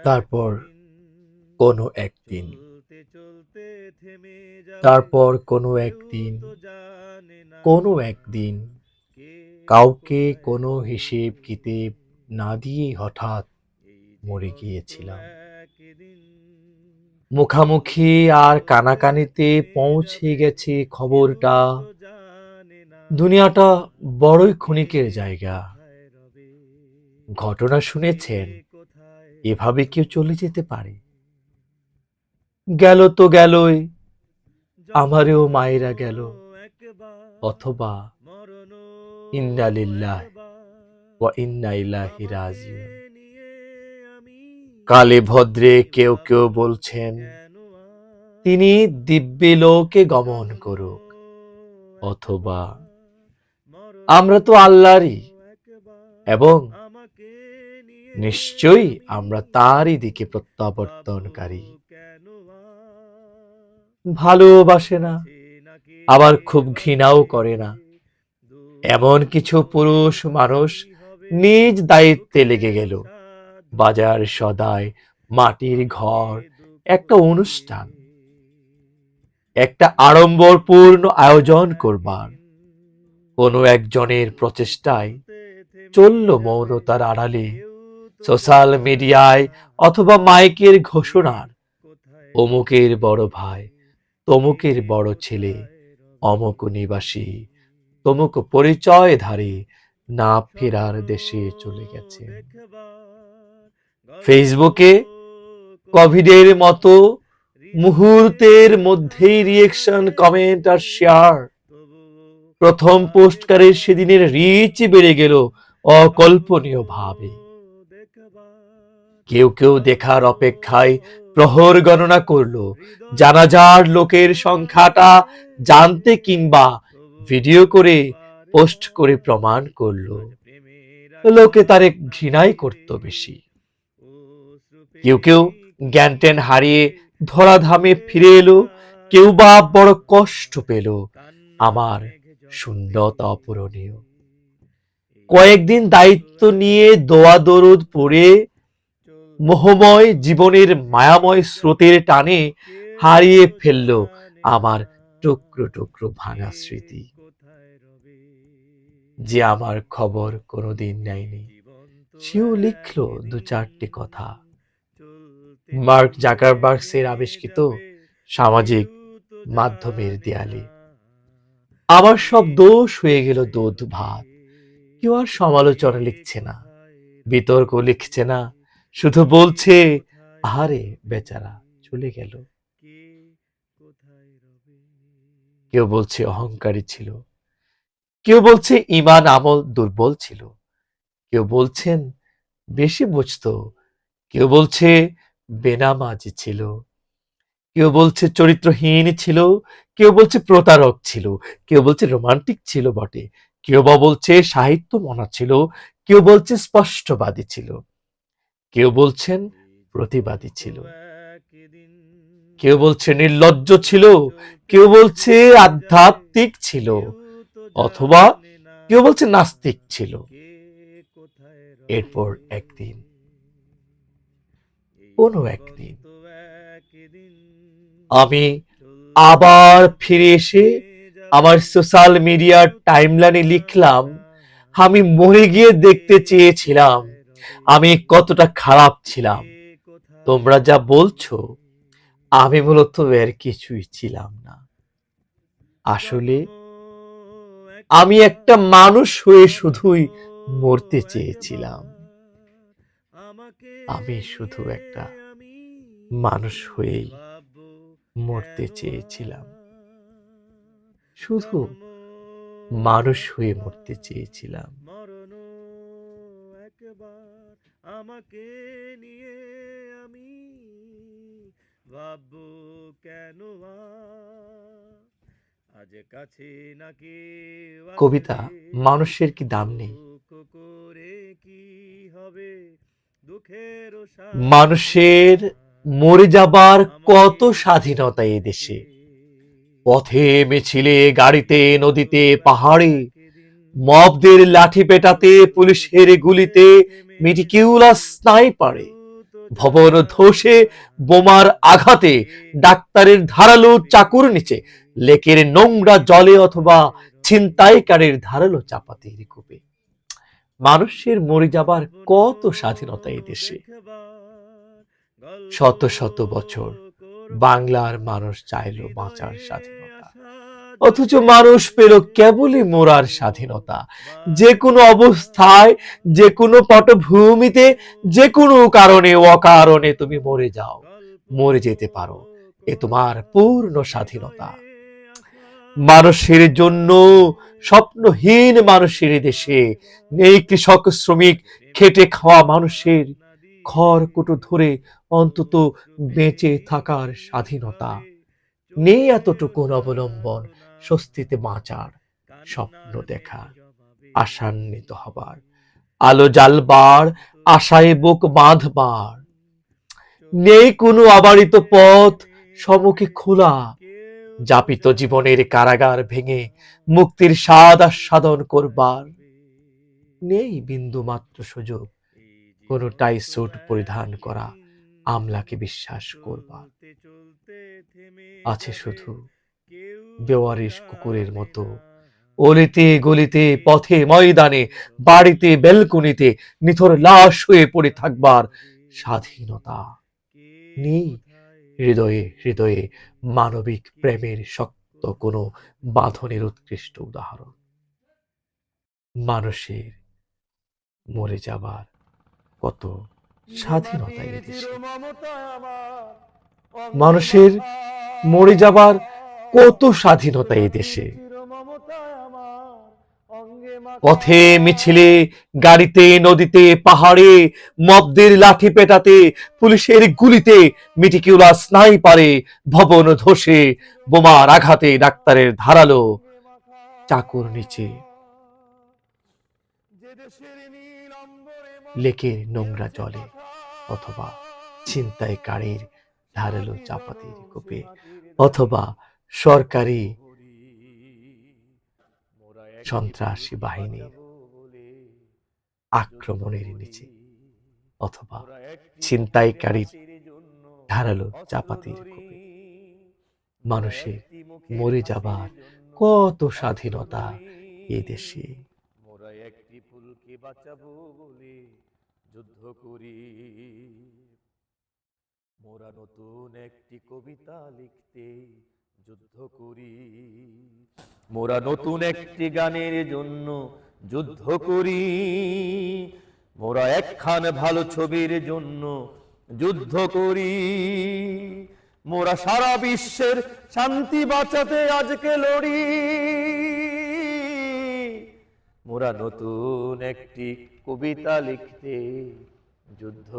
তারপর কোনো একদিন তারপর কোনো একদিন কাউকে কোনো হিসেব কিতেব না দিয়েই হঠাৎ মরে গিয়েছিলাম। মুখামুখি আর কানাকানিতে পৌঁছে গেছে খবরটা। দুনিয়াটা বড়ই ক্ষণিকের জায়গা। ঘটনা শুনেছেন, এভাবে কেউ চলে যেতে পারে? গেল তো গেলই, আমারও মায়েরা গেল। অথবা ইন্না লিল্লাহি ওয়া ইন্না ইলাইহি রাজিউন। কালে ভদ্রে কেউ কেউ বলছেন তিনি দিব্যলোকে গমন করুক, অথবা আমরা তো আল্লাহরই এবং নিশ্চয়ই আমরা তারই দিকে প্রত্যাবর্তনকারী। ভালোবাসে না, আবার খুব ঘৃণাও করে না, এমন কিছু পুরুষ মানুষ নিজ দায়িত্বে লেগে গেল। বাজার সদাই, মাটির ঘর, একটা অনুষ্ঠান, একটা আড়ম্বরপূর্ণ আয়োজন করবার কোনো একজনের প্রচেষ্টায় চলল মৌনতার আড়ালে সোশ্যাল মিডিয়ায় অথবা মাইকের ঘোষণার অমুকের বড় ভাই, তমুকের বড় ছেলে, অমুক নিবাসী, তমুক পরিচয়ধারী না ফেরার দেশে চলে গেছে। ফেসবুকে কোভিডের মতো মুহূর্তের মধ্যেই রিয়েকশন, কমেন্ট আর শেয়ার। প্রথম পোস্টকারের সেদিনের রিচ বেড়ে গেল অকল্পনীয় ভাবে। কেউ কেউ দেখার অপেক্ষায় প্রহর গণনা করলো, জানাজার লোকের সংখ্যাটা জানতে, কিংবা ভিডিও করে পোস্ট করে প্রমাণ করলো লোকে তারে ঘৃণাই করত বেশি। কেউ কেউ জ্ঞান হারিয়ে ধরাধামে ফিরে এলো, কেউ বা বড় কষ্ট পেল। আমার শূন্যতা অপূরণীয়। কয়েকদিন দায়িত্ব নিয়ে দোয়া দরুদ পড়ে মোহময় জীবনের মায়াময় স্রোতের টানে হারিয়ে ফেলল আমার টুকরো টুকরো ভাঙা স্মৃতি। যে আমার খবর কোনোদিন নেয়নি, সেও লিখলো দু চারটি কথা মার্ক জাকারবার্গের আবিষ্কৃত সামাজিক মাধ্যমের দেয়ালে। আমার সব দোষ হয়ে গেল দুধ ভাত। কেউ আর সমালোচনা লিখছে না, বিতর্ক লিখছে না, শুধু বলছে আহারে বেচারা চলে গেল। কেউ বলছে অহংকারী ছিল, কেউ বলছে ঈমান আমল দুর্বল ছিল, কেউ বলছেন বেশি বুঝতো, কেউ বলছে বেনামাজি ছিল, কেউ বলছে চরিত্রহীন ছিল, কেউ বলছে প্রতারক ছিল, কেউ বলছে রোমান্টিক ছিল বটে, কেউ বা বলছে সাহিত্য মনা ছিল, কেউ বলছে স্পষ্টবাদী ছিল, কেউ বলছেন প্রতিবাদী ছিল, কেউ বলছে নির্লজ্জ ছিল, কেউ বলছে আধ্যাত্মিক ছিল, অথবা কেউ বলছে নাস্তিক ছিল। এরপর একদিন, কোনো একদিন আমি আবার ফিরে এসে আমার সোশ্যাল মিডিয়ার টাইমলাইনে লিখলাম, আমি মরে গিয়ে দেখতে চেয়েছিলাম আমি কতটা খারাপ ছিলাম। তোমরা যা বলছো আমি মূলত এর কিছুই ছিলাম না। আসলে আমি একটা মানুষ হয়ে শুধুই মরতে চেয়েছিলাম। আমি শুধু একটা মানুষ হয়েই মরতে চেয়েছিলাম, শুধু মানুষ হয়ে মরতে চেয়েছিলাম। আমাকে নিয়ে আমি ভাববো কেন? আজ কাছে নাকি কবিতা মানুষের কি দাম নেই? মানুষের মরে যাবার কত স্বাধীনতা এই দেশে। পথে মিছিলে, গাড়িতে, নদীতে, পাহাড়ে মবদের লাঠি পেটাতে, পুলিশের গুলিতে, মেটিকিউলাস স্নাইপারে, ভবন ধসে, বোমার আঘাতে, ডাক্তারের ধারালো চাকুর নিচে, লেকের নোংরা জলে অথবা ছিনতাইকারীর ধারালো চাপাতির কূপে। মানুষের মরে যাবার কত স্বাধীনতা এই দেশে। শত শত বছর বাংলার মানুষ চাইল বাঁচার স্বাধীনতা, অথচ মানুষ পেল কেবলই মরার স্বাধীনতা। যে কোনো অবস্থায়, যে কোনো পটভূমিতে, যে কোনো কারণে অকারণে তুমি মরে যাও, মরে যেতে পারো, এ তোমার পূর্ণ স্বাধীনতা। মানুষের জন্য, স্বপ্নহীন মানুষের দেশে নেই কৃষক শ্রমিক খেটে খাওয়া মানুষের খড়কুটো ধরে অন্তত বেঁচে থাকার স্বাধীনতা। নেই এতটুকু অবলম্বন স্বস্তিতে বাঁচার, স্বপ্ন দেখার, আশান্বিত হবার, আলো জ্বালবার, আশায় বুক বাঁধবার। নেই কোনো অবারিত পথ সম্মুখে খোলা, যাপিত জীবনের কারাগার ভেঙে মুক্তির স্বাদ আস্বাদন করবার। নেই বিন্দু মাত্র সুযোগ কোনো টাই স্যুট পরিধান করা আমলাকে বিশ্বাস করবার। আছে শুধু বেওয়ারিশ কুকুরের মতো অলিতে গলিতে, পথে ময়দানে, বাড়িতে বেলকনিতে নিথর লাশ হয়ে পড়ে থাকবার স্বাধীনতা। নেই হৃদয়ে হৃদয়ে মানবিক প্রেমের শক্ত কোনো বাঁধনের উৎকৃষ্ট উদাহরণ। মানুষের মরে যাবার কত স্বাধীনতা এই দেশে। মানুষের মরে যাবার কত স্বাধীনতা এই দেশে। পথে মিছিলে, গাড়িতে, নদীতে, পাহাড়ে, মবদের লাঠি পেটাতে, পুলিশের গুলিতে, মেটিকিউলাস স্নাইপারে, ভবন ধসে, বোমার আঘাতে, ডাক্তারের ধারালো চাকুর নিচে, লেকের নোংরা জলে অথবা ছিনতাইকারীর ধারালো চাপাতির কূপে, অথবা সরকারি সন্ত্রাসী বাহিনীর আক্রমণের নিচে, অথবা ছিনতাইকারীর ধারালো চাপাতির কূপে। মানুষের মরে যাবার কত স্বাধীনতা এই দেশে। মোরা একটি ফুলকে বাঁচাবো বলে যুদ্ধ করি, মোরা নতুন একটি কবিতা লিখতে যুদ্ধ করি, মোরা নতুন একটি গানের জন্য যুদ্ধ করি, মোরা একখান ভালো ছবির জন্য যুদ্ধ করি, মোরা সারা বিশ্বের শান্তি বাঁচাতে আজকে লড়ি, মোরা নতুন একটি কবিতা লিখতে যুদ্ধ